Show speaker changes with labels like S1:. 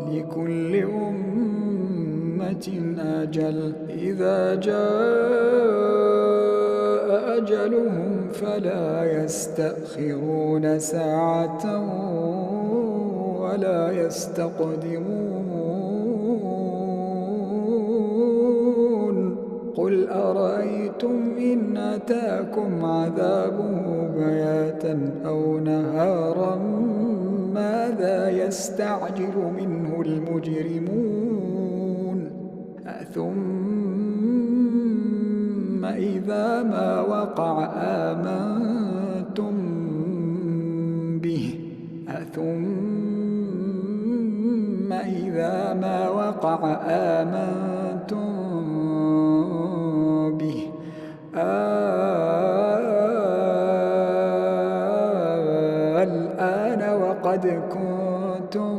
S1: لكل أمة أجل، إذا جاء أجلهم فلا يستأخرون ساعة ولا يستقدمون. قل أرأيتم إن أتاكم عذابه بياتا أو نهارا ماذا يستعجل منه المجرمون؟ ثم إذا ما وقع آمنتم به ثم إذا ما وقع آمنتم به